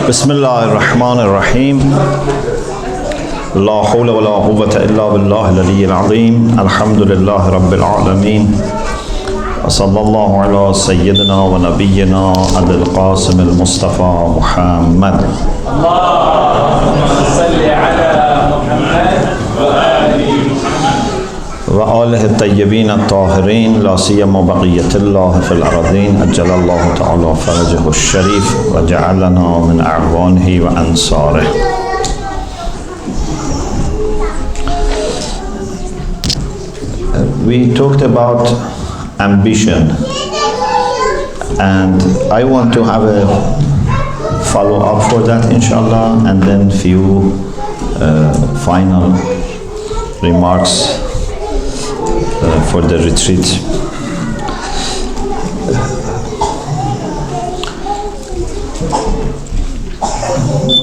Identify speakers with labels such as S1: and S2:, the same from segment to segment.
S1: بسم الله الرحمن الرحيم لا حول ولا قوة إلا بالله العلي العظيم الحمد لله رب العالمين وصلى الله على سيدنا ونبينا أبي القاسم المصطفى محمد
S2: اللهم صل على محمد وآل محمد
S1: وآله الطيبين الطاهرين لا سيما بقية الله في الأرضين أجل الله تعالى فرجه الشريف وجعلنا من أعوانه وأنصاره. We talked about ambition, and I want to have a follow-up for that inshallah, and then few final remarks for the retreat.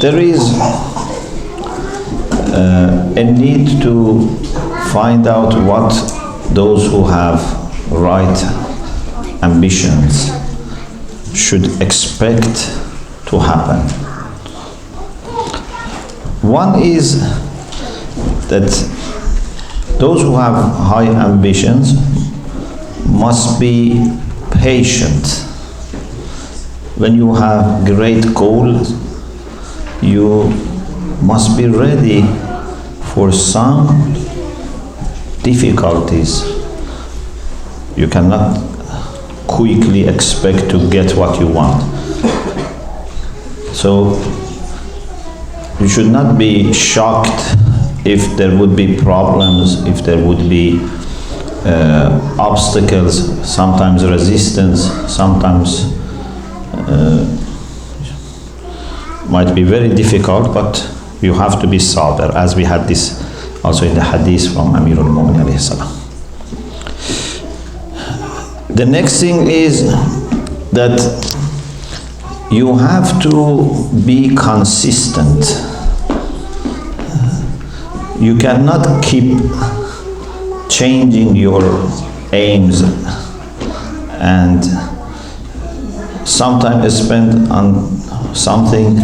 S1: There is a need to find out what those who have right ambitions should expect to happen. One is that those who have high ambitions must be patient. When you have great goals, you must be ready for some difficulties. You cannot quickly expect to get what you want. So you should not be shocked if there would be problems, if there would be obstacles, sometimes resistance, sometimes might be very difficult, but you have to be sabr, as we had this also in the hadith from Amir al-Mu'min alayhi salam. The next thing is that you have to be consistent. You cannot keep changing your aims and sometimes spend on something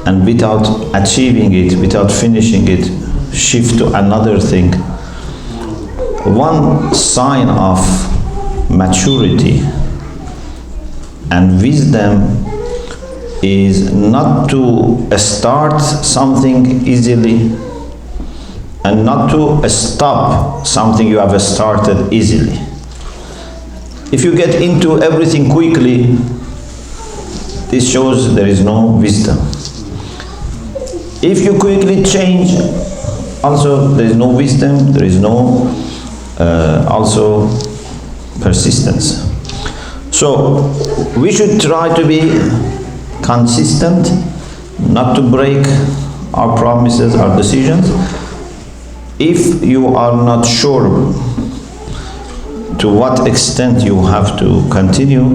S1: and without achieving it, without finishing it, shift to another thing. One sign of maturity and wisdom is not to start something easily and not to stop something you have started easily. If you get into everything quickly, this shows there is no wisdom. If you quickly change, also there is no wisdom, there is no also persistence. So we should try to be consistent, not to break our promises, our decisions. If you are not sure to what extent you have to continue,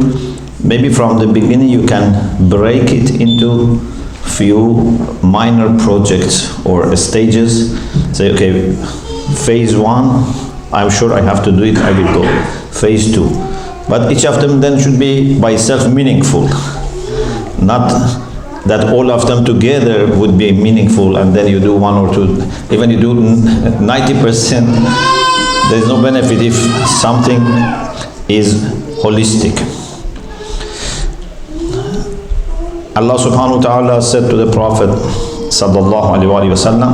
S1: maybe from the beginning you can break it into few minor projects or stages. Say, okay, phase 1, I'm sure I have to do it, I will go. Phase 2. But each of them then should be by itself meaningful. Not that all of them together would be meaningful and then you do 1 or 2. Even you do 90%, there is no benefit if something is holistic. Allah subhanahu wa ta'ala said to the Prophet sallallahu alayhi wa sallam,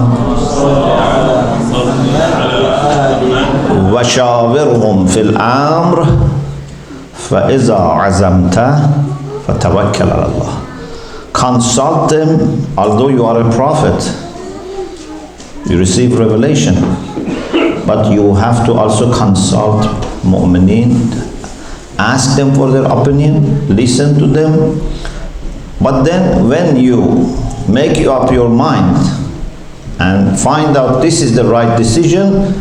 S1: وَشَاوِرْهُمْ فِي الْأَمْرِ فَإِذَا عَزَمْتَ فَتَوَكَّلْ عَلَى اللَّهِ. Consult them, although you are a prophet, you receive revelation, but you have to also consult mu'mineen, ask them for their opinion, listen to them. But then when you make up your mind and find out this is the right decision,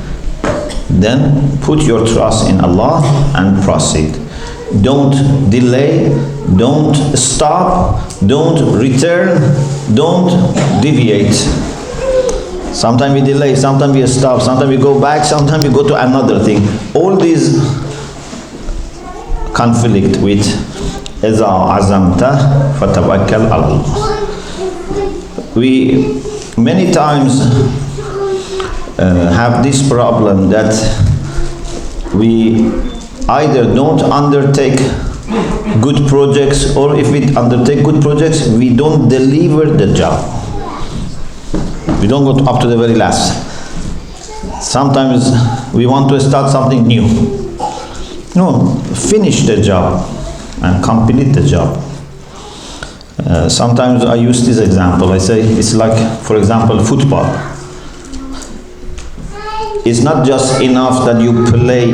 S1: then put your trust in Allah and proceed. Don't delay, don't stop, don't return, don't deviate. Sometimes we delay, sometimes we stop, sometimes we go back, sometimes we go to another thing. All these conflict with إذا عزمت فتوكل على الله. we many times have this problem that we either don't undertake good projects, or if we undertake good projects, we don't deliver the job. We don't go up to the very last. Sometimes we want to start something new. No, finish the job and complete the job. Sometimes I use this example. I say it's like, for example, football. It's not just enough that you play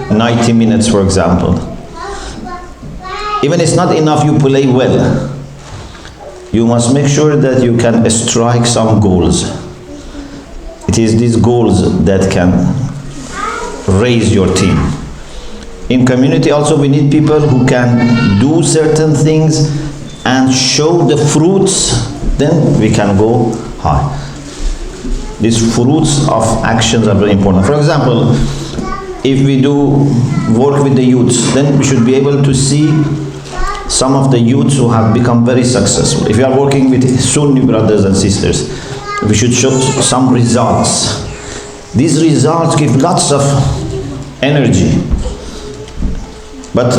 S1: 90 minutes, for example. Even it's not enough you play well. You must make sure that you can strike some goals. It is these goals that can raise your team. In community also we need people who can do certain things and show the fruits, then we can go high. These fruits of actions are very important. For example, if we do work with the youths, then we should be able to see some of the youths who have become very successful. If you are working with Sunni brothers and sisters, we should show some results. These results give lots of energy. But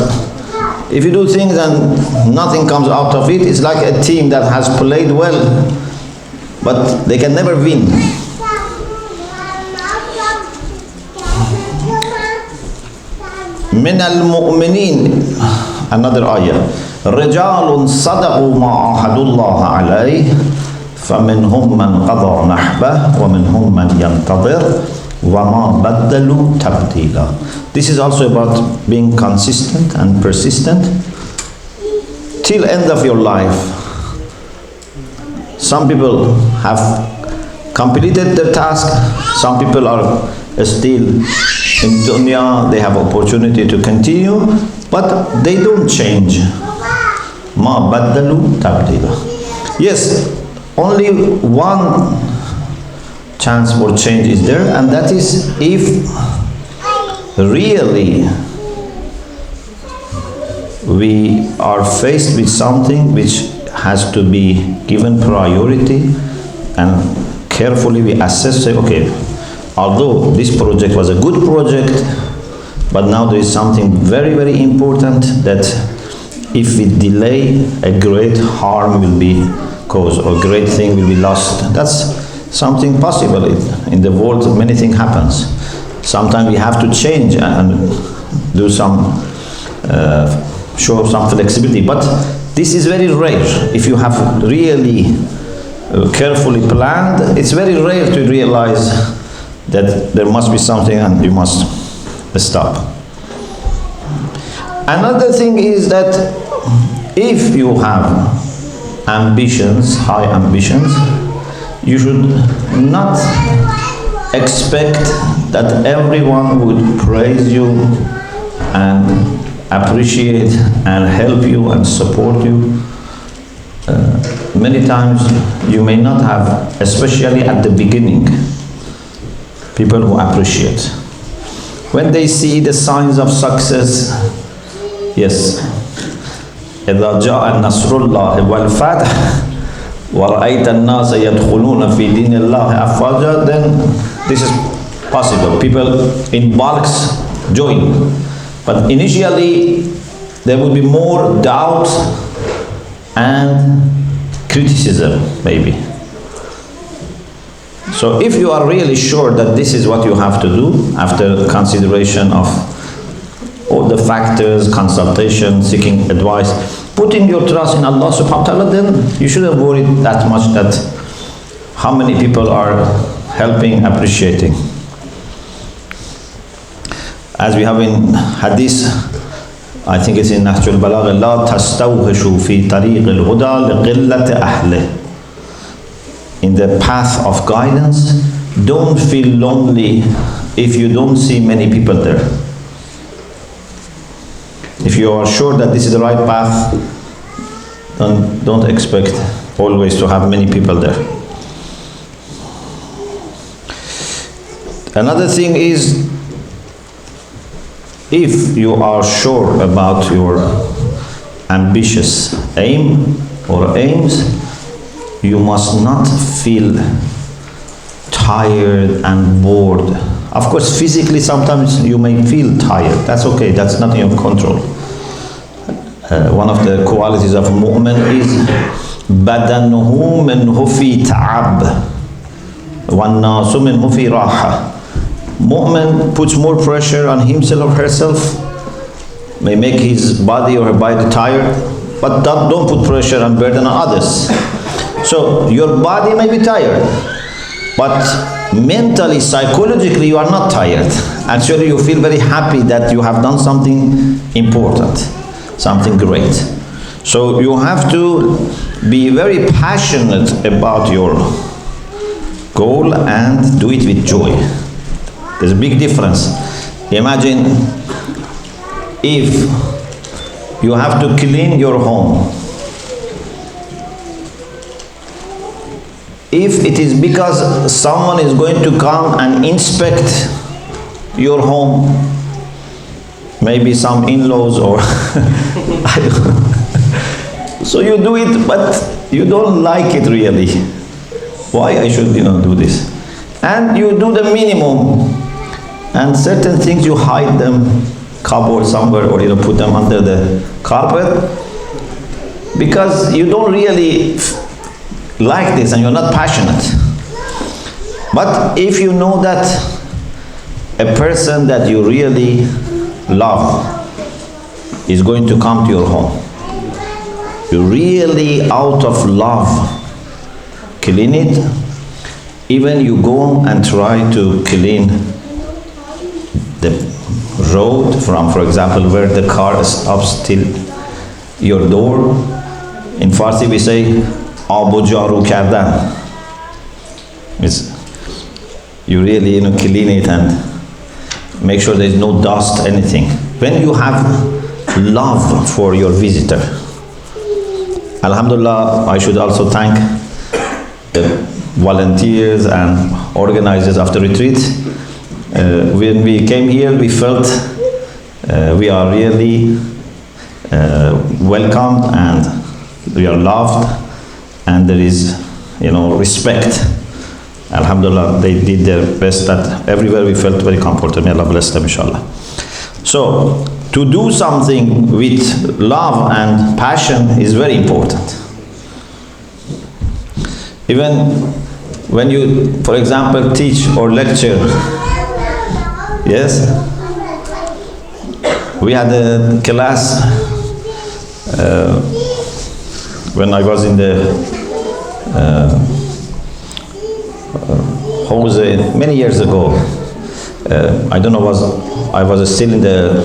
S1: if you do things and nothing comes out of it, it's like a team that has played well, but they can never win. من المؤمنين, another ayah, رجال صدقوا ما عاهدوا الله عليه فمنهم من قضى نحبه ومنهم من ينتظر وما بدلوا تبديلا. This is also about being consistent and persistent till end of your life. Some people have completed their task, some people are still in dunya, they have opportunity to continue, but they don't change. Ma baddalu tabdila. Yes, only one chance for change is there, and that is if really we are faced with something which has to be given priority, and carefully we assess, say, okay, although this project was a good project, but now there is something very, very important that if we delay, a great harm will be caused, or great thing will be lost. That's something possible. In the world, many things happens. Sometimes we have to change and do some, show some flexibility, but this is very rare. If you have really carefully planned, it's very rare to realize that there must be something and you must stop. Another thing is that if you have ambitions, high ambitions, you should not expect that everyone would praise you and appreciate and help you and support you. Many times you may not have, especially at the beginning, people who appreciate. When they see the signs of success, yes, إذا جاء النصر الله والفتح وَرَأَيْتَ النَّاسَ يَدْخُلُونَ فِي دِينِ اللَّهِ أَفْوَاجًا, then this is possible. People in bulks join. But initially, there will be more doubt and criticism, maybe. So if you are really sure that this is what you have to do, after consideration of all the factors, consultation, seeking advice, putting your trust in Allah subhanahu wa ta'ala, then you shouldn't worry that much that how many people are helping, appreciating. As we have in hadith, I think it's in Nahjul Balagha, لا تستوحشوا في طريق الهدى لقلة أهله. In the path of guidance, don't feel lonely if you don't see many people there. If you are sure that this is the right path, don't expect always to have many people there. Another thing is, if you are sure about your ambitious aim or aims, you must not feel tired and bored. Of course, physically sometimes you may feel tired. That's okay, that's not in your control. One of the qualities of mu'min is badanuhu minhu fi ta'ab wan nasu minhu fi raha. Mu'min puts more pressure on himself or herself, may make his body or her body tired, but don't put pressure and burden on others. So your body may be tired, but mentally, psychologically, you are not tired. Actually, you feel very happy that you have done something important, something great. So you have to be very passionate about your goal and do it with joy. There's a big difference. Imagine if you have to clean your home. If it is because someone is going to come and inspect your home, maybe some in-laws or I don't know. So you do it, but you don't like it really. Why I should do this? And you do the minimum, and certain things you hide them, cupboard somewhere, or put them under the carpet, because you don't really like this and you're not passionate. But if you know that a person that you really love is going to come to your home, you really out of love clean it. Even you go and try to clean the road from, for example, where the car stops till your door. In Farsi we say Abu jaru kardan. You really clean it and make sure there is no dust, anything. When you have love for your visitor, Alhamdulillah, I should also thank the volunteers and organizers of the retreat. When we came here, we felt we are really welcomed and we are loved. And there is, respect. Alhamdulillah, they did their best. That everywhere we felt very comfortable. May Allah bless them, inshallah. So, to do something with love and passion is very important. Even when you, for example, teach or lecture, yes? We had a class when I was in the Jose many years ago. I don't know, I was still in the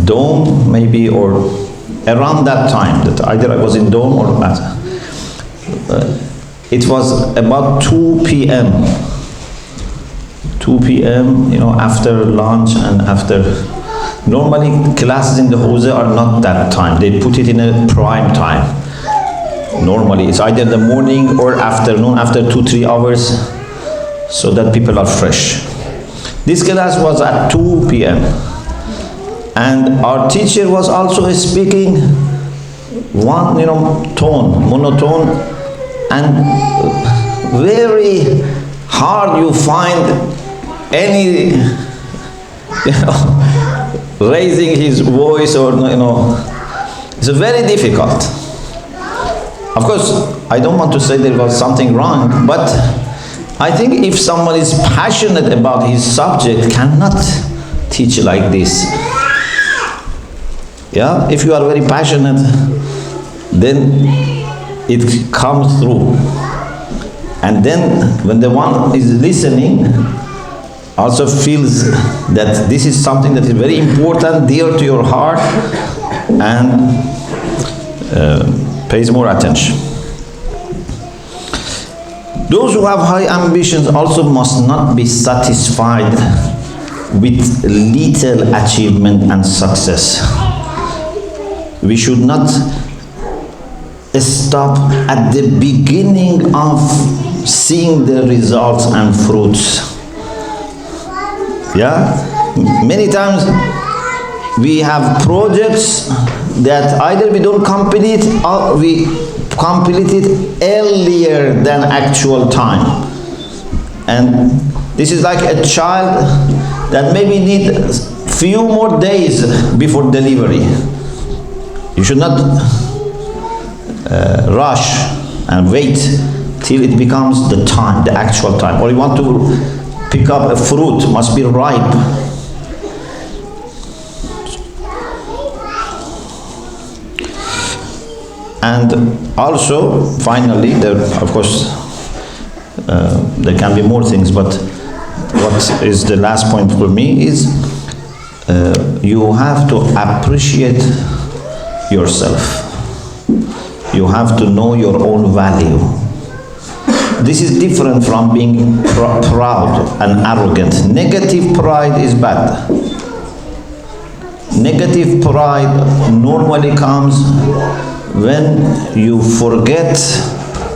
S1: dome maybe, or around that time, that either I was in dome or not. It was about 2 p.m. 2 p.m., after lunch and after. Normally classes in the Jose are not that time. They put it in a prime time. Normally it's either the morning or afternoon, after 2-3 hours, so that people are fresh. This class was at 2 p.m. and our teacher was also speaking one tone, monotone, and very hard you find any raising his voice, or it's very difficult. Of course, I don't want to say there was something wrong, but I think if someone is passionate about his subject, cannot teach like this. Yeah, if you are very passionate, then it comes through. And then when the one is listening also feels that this is something that is very important, dear to your heart, and pays more attention. Those who have high ambitions also must not be satisfied with little achievement and success. We should not stop at the beginning of seeing the results and fruits. Yeah? Many times we have projects that either we don't complete or we complete it earlier than actual time. And this is like a child that maybe need few more days before delivery. You should not rush and wait till it becomes the time, the actual time. Or you want to pick up a fruit, must be ripe. And also, finally, of course, there can be more things, but what is the last point for me is you have to appreciate yourself. You have to know your own value. This is different from being proud and arrogant. Negative pride is bad. Negative pride normally comes when you forget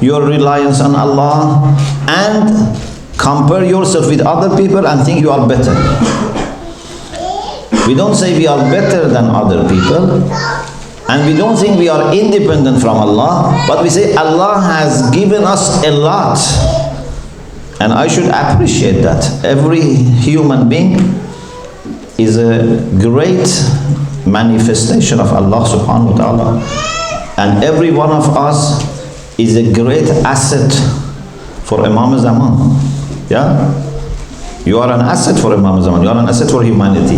S1: your reliance on Allah and compare yourself with other people and think you are better. We don't say we are better than other people, and we don't think we are independent from Allah, but we say Allah has given us a lot, and I should appreciate that. Every human being is a great manifestation of Allah subhanahu wa ta'ala, and every one of us is a great asset for Imam Zaman. Yeah? You are an asset for Imam Zaman. You are an asset for humanity.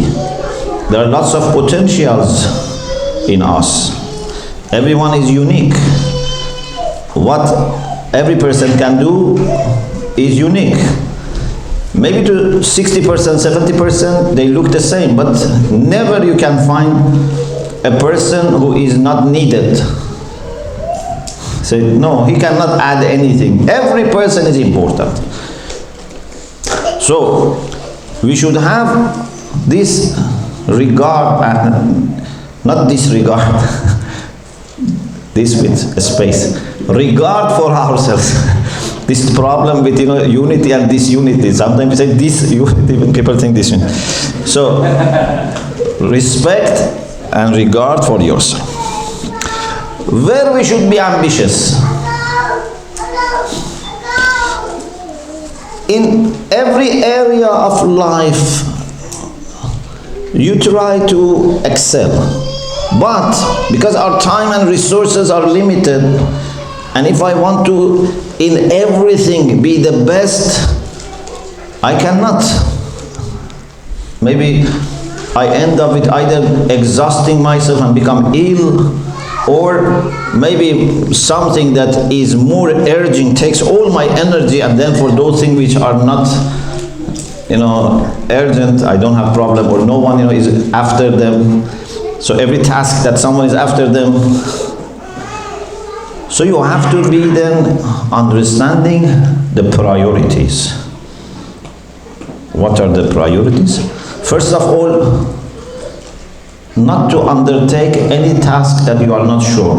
S1: There are lots of potentials in us. Everyone is unique. What every person can do is unique. Maybe to 60%, 70%, they look the same, but never you can find a person who is not needed. Say, no, he cannot add anything. Every person is important. So, we should have this regard, not disregard, this with a space, regard for ourselves. This problem with unity and disunity. Sometimes we say disunity when people think disunity. So, respect and regard for yourself. Where we should be ambitious. In every area of life, you try to excel. But because our time and resources are limited, and if I want to in everything be the best, I cannot. Maybe I end up with either exhausting myself and become ill, or maybe something that is more urgent takes all my energy, and then for those things which are not urgent, I don't have problem, or no one is after them. So every task that someone is after them. So you have to be then understanding the priorities. What are the priorities? First of all, not to undertake any task that you are not sure.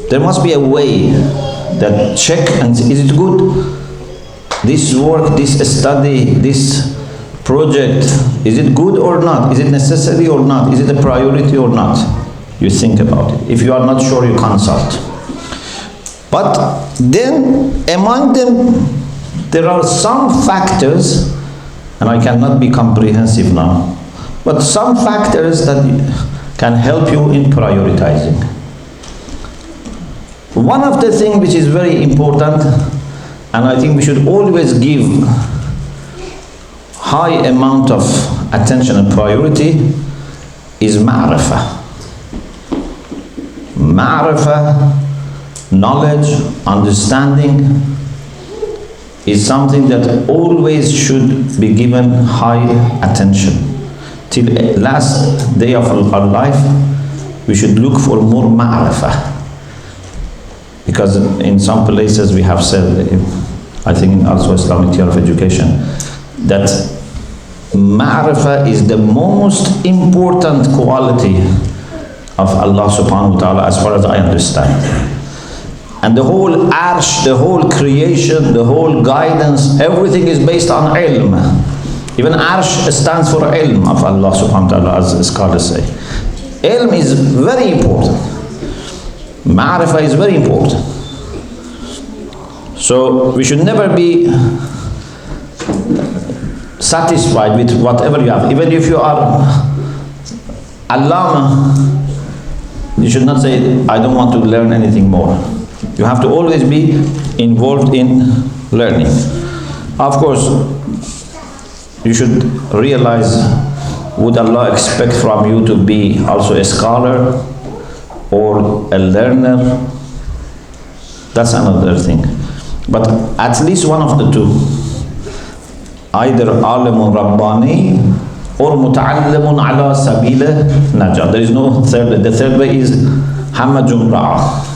S1: There must be a way that check and is it good? This work, this study, this project, is it good or not? Is it necessary or not? Is it a priority or not? You think about it. If you are not sure, you consult. But then among them, there are some factors, and I cannot be comprehensive now, but some factors that can help you in prioritizing. One of the things which is very important, and I think we should always give high amount of attention and priority, is ma'rifah. Ma'rifah, knowledge, understanding, is something that always should be given high attention. Till last day of our life, we should look for more ma'rifah. Because in some places we have said, I think in also Islamic theory of education, that ma'rifah is the most important quality of Allah subhanahu wa ta'ala as far as I understand. And the whole arsh, the whole creation, the whole guidance, everything is based on ilm. Even arsh stands for ilm of Allah subhanahu wa ta'ala, as scholars say. Ilm is very important. Ma'rifah is very important. So we should never be satisfied with whatever you have. Even if you are Allama, you should not say, I don't want to learn anything more. You have to always be involved in learning. Of course, you should realize, would Allah expect from you to be also a scholar or a learner? That's another thing. But at least one of the two, either alimun rabbani or muta'allimun ala sabila najah. There is no third. The third way is hamajun ra'a.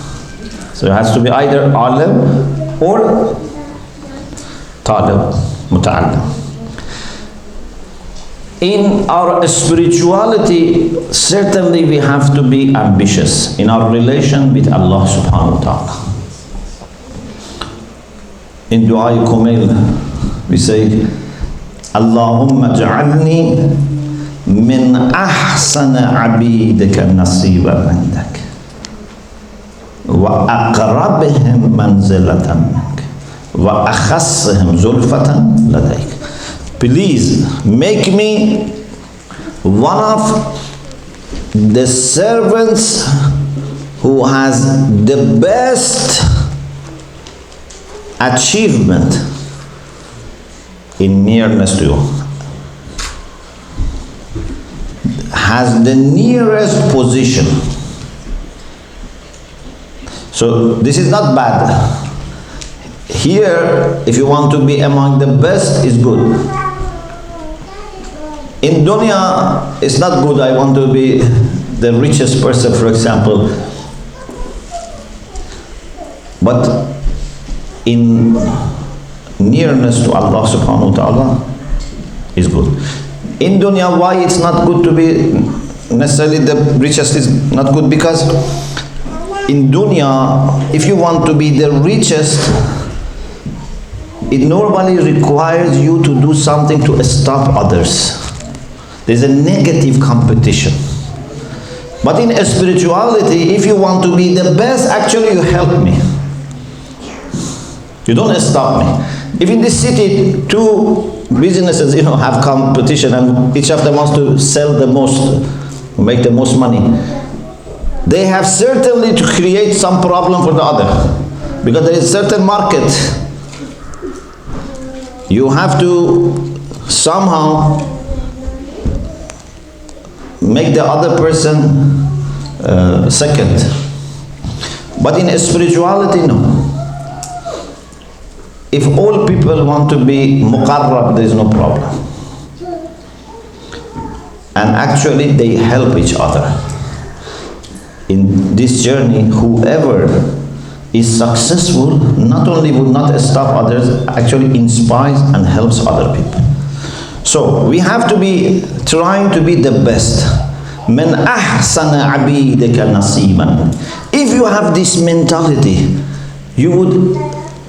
S1: So it has to be either alim or talib, muta'allim. In our spirituality, certainly we have to be ambitious in our relation with Allah subhanahu wa ta'ala. In Dua Kumail, we say, Allahumma ja'alni min ahsana abidika nasiban indak wa aqrabihim manzilatan minka wa akhassihim zulfatan ladayk. Please make me one of the servants who has the best achievement in nearness to you, has the nearest position. So this is not bad. Here, if you want to be among the best, is good. In dunya, it's not good. I want to be the richest person, for example. But in nearness to Allah subhanahu wa ta'ala is good. In dunya, why it's not good to be necessarily the richest is not good? Because in dunya, if you want to be the richest, it normally requires you to do something to stop others. There's a negative competition. But in spirituality, if you want to be the best, actually you help me. You don't stop me. If in this city, two businesses, have competition and each of them wants to sell the most, make the most money, they have certainly to create some problem for the other. Because there is a certain market. You have to somehow make the other person second. But in spirituality, no. If all people want to be muqarrab, there is no problem. And actually they help each other. In this journey, whoever is successful not only will not stop others, actually inspires and helps other people. So we have to be trying to be the best. من أحسن عبيدك نصيبا. If you have this mentality, you would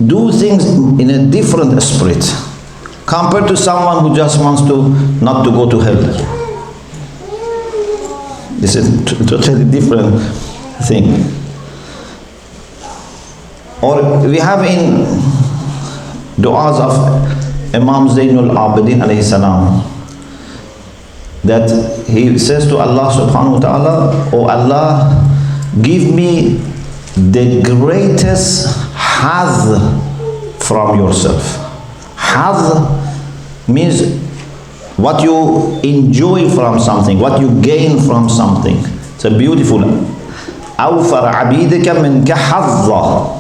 S1: do things in a different spirit compared to someone who just wants to not to go to hell. This is a totally different thing. Or we have in du'as of Imam Zainul Abidin alayhi salam that he says to Allah subhanahu wa ta'ala, "Oh Allah, give me the greatest hadh from yourself." Hadh means what you enjoy from something, what you gain from something. It's a beautiful. أَوْفَرَ عَبِيدِكَ مِنْكَ حَظًّا.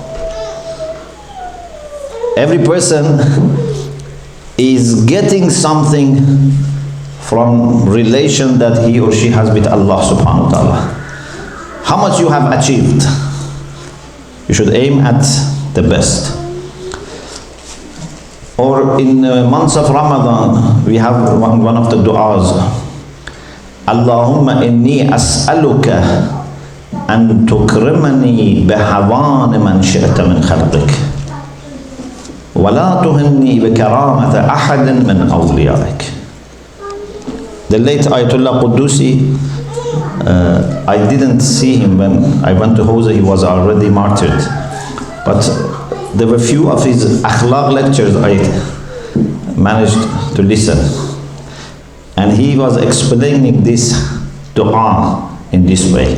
S1: Every person is getting something from relation that he or she has with Allah subhanahu wa ta'ala. How much you have achieved? You should aim at the best. Or in months of Ramadan, we have one of the du'as. Allahumma inni as'aluka an tukrimani bihawan man shi'ta min khalqik. وَلَا تُهِنِّي بِكَرَامَةَ أَحَدٍ مِنْ أَوْلِيَائِكَ. The late Ayatollah Qudusi I didn't see him when I went to Hosea. He was already martyred. But there were few of his akhlaq lectures I managed to listen. And he was explaining this dua in this way.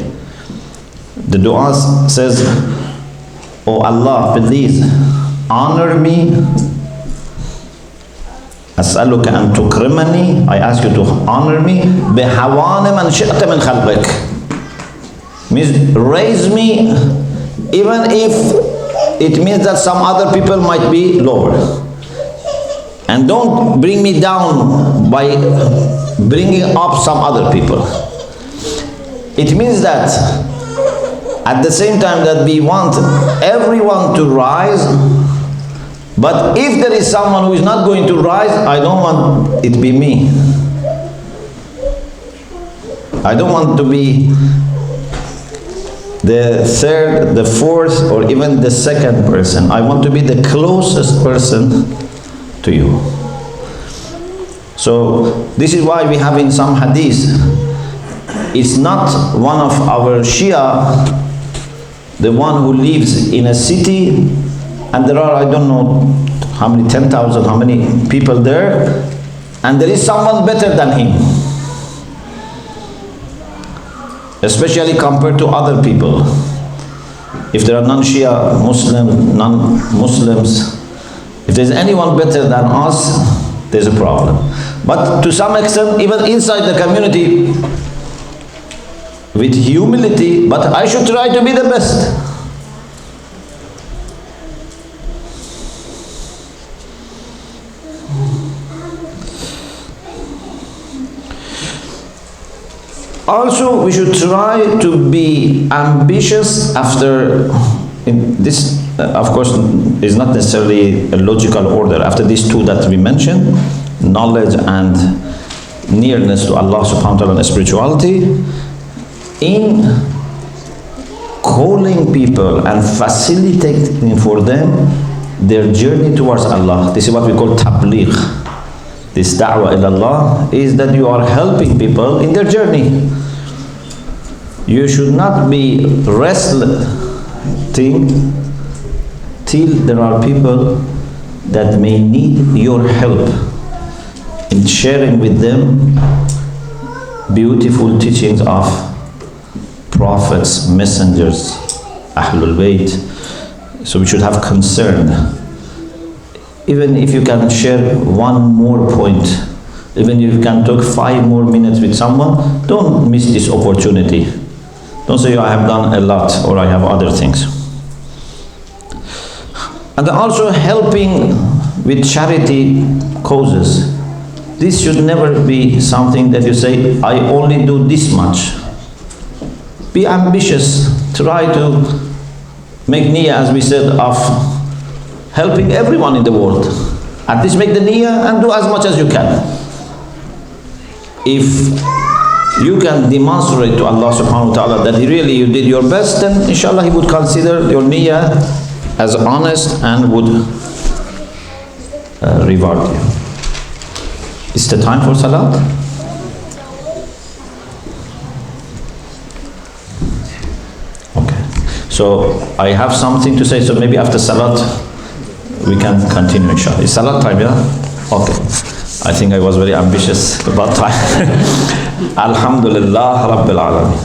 S1: The dua says, "Oh Allah, please honor me. أسألك أن تكرمني. I ask you to honor me. بحوان من شئت من خلقك." Means raise me even if it means that some other people might be lower. And don't bring me down by bringing up some other people. It means that at the same time that we want everyone to rise, but if there is someone who is not going to rise, I don't want it to be me. I don't want to be the third, the fourth, or even the second person. I want to be the closest person to you. So this is why we have in some hadith, it's not one of our Shia, the one who lives in a city, and there are, I don't know how many, 10,000, how many people there, and there is someone better than him, especially compared to other people. If there are non-Shia, Muslim, non-Muslims, if there's anyone better than us, there's a problem. But to some extent, even inside the community, with humility, but I should try to be the best. Also, we should try to be ambitious after this, of course, is not necessarily a logical order. After these two that we mentioned, knowledge and nearness to Allah subhanahu wa ta'ala and spirituality, in calling people and facilitating for them their journey towards Allah. This is what we call tabligh. This da'wah ilallah is that you are helping people in their journey. You should not be restless till there are people that may need your help in sharing with them beautiful teachings of prophets, messengers, Ahlul Bayt. So we should have concern. Even if you can share one more point, even if you can talk 5 more minutes with someone, don't miss this opportunity. Don't say, I have done a lot or I have other things. And also helping with charity causes. This should never be something that you say, I only do this much. Be ambitious. Try to make niyyah, as we said, of helping everyone in the world. At least make the niyyah and do as much as you can. If you can demonstrate to Allah subhanahu wa ta'ala that really you did your best, then inshallah He would consider your niyyah as honest and would reward you. It's the time for salat. Okay. So I have something to say, so maybe after salat we can continue inshallah. It's salat time, yeah? Okay. I think I was very ambitious about time. Alhamdulillah Rabbil Alameen.